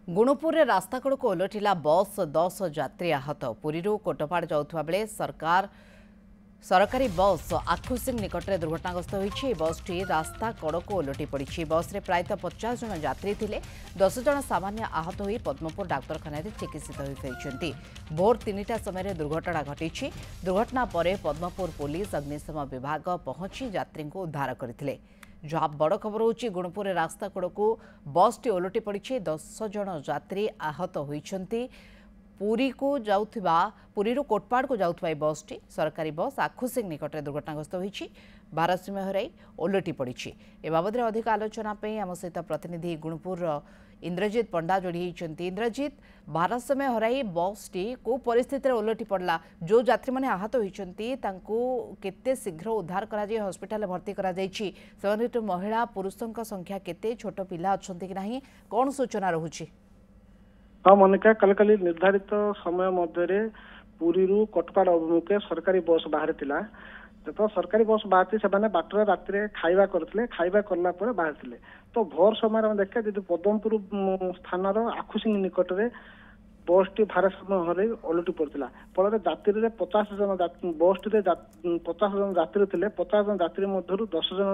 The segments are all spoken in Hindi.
गुणुपुर रे रास्ता कड़ को ओलटिला बस 10 यात्री आहत। पुरी कोटपाड़ जाउथबा बेले सरकारी बस आखुसिंग निकट में दुर्घटनाग्रस्त होती। बसटी रास्ता कड़ को ओलटि पड़ी। बस रे प्रायतः 50 जन यात्री थिले। 10 जन सामान्य आहत होई पद्मपुर डाक्तरखाना चिकित्सित होई फेरिछन्ति। भोर 3टा समय दुर्घटना घटी। दुर्घटना पर पद्मपुर पुलिस अग्निशम विभाग पहुंची यात्री को उद्धार करथिले। जहाँ बड़ खबर होची गुणपुर रास्ता कड़ को बस टी ओलटि पड़ी। 10 जन यात्री आहत होइछन्ति। पुरी कोटपाड़ को जाउथबा बस टी सरकारी बस आखुसिंग निकट में दुर्घटनाग्रस्त होइछि। भारसाम्य हराई ओलटि पड़ी। ए बाबद अधिक आलोचना पे आम सहित प्रतिनिधि गुणपुर इंद्रजीत पंडा जोड़ी होती। इंद्रजीत, भारसाम्य हराई बस टी को परिस्थिति ओलटि पड़ला, जो यात्री मैंने आहत होती केते शीघ्र उद्धार करा जाय हॉस्पिटल भर्ती करा जायछि? महिला पुरुषों संख्या केते, छोट पिला अछंती कि नाही, कौन सूचना रहुछि? हाँ मोनिका, कल निर्धारित समय मध्य पुरी कोटपाड़ अभिमुखे सरकारी बस बाहर थिला। तो सरकारी बस बाहर से बाटर राति खाइबा करते खाइबा करला पर बाहर थे। तो भोर समय देखा जी पद्मपुर स्थान आखुसिंग निकट में बस टी भारसाम्य हर ओलटि पड़ा। फल यात्री 50 जन बस टी 50 जन यात्री थे। 50 जन यात्री मध्य 10 जन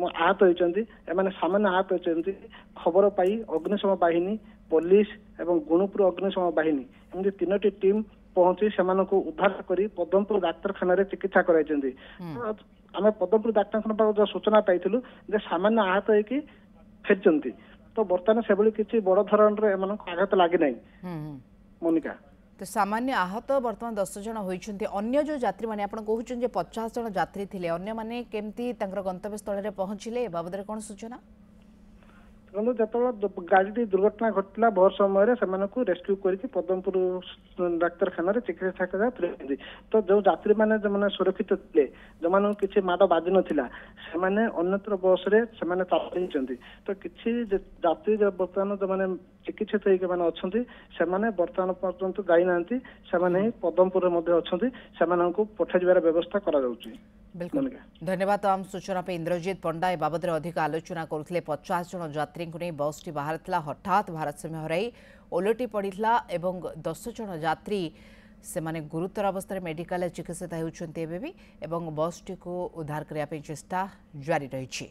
आहत होती। सामान्य आहत होती। खबर पाई अग्निशम बाहिनी, पुलिस एवं गुणुपुर अग्निशम बाहिनी एमती 3टी टीम पहुंची से उद्धार कर पद्मपुर डाक्तरखाना चिकित्सा कराई। आम पद्मपुर डाक्तरखाना जो सूचना पाइलु जे सामान्य आहत होगी फेरी। तो बर्तमान से किसी बड़ धरण आघात लगे ना मोनिका। तो सामान्य आहत बर्तमान 10 जन होइछन्ति। अन्य जो यात्री माने आपण कहउछन जे 50 जन यात्री थिले, अन्य माने केमती तंकर गंतव्य स्थल रे पहुंचिले बाबद कोन सूचना? जो गाड़ी दुर्घटना घटला भोर समय रेस्क्यू करके पद्मपुर डाक्तरखाना चिकित्सा करा। तो जो यात्री मैंने जो सुरक्षित थे, जो मान किसी माड़ बाजि नाला से अन्यत्र बस रे चलती। तो किसी यात्री बर्तमान जो मैंने चिकित्सित होती बर्तमान पर्यंत जाना पद्मपुर अच्छा पठाइबार व्यवस्था करा। बिल्कुल धन्यवाद। आम सूचना पे इंद्रजीत पंडा ए बाबद अधिक आलोचना करुले। 50 जन यात्री को बस टी बाहर था, हठात भारसाम्य हराई ओलटि पड़ा एवं 10 जन यात्री से माने गुरुतर अवस्था मेडिकल चिकित्सित होती। बस टी को उद्धार करने चेष्टा जारी रही।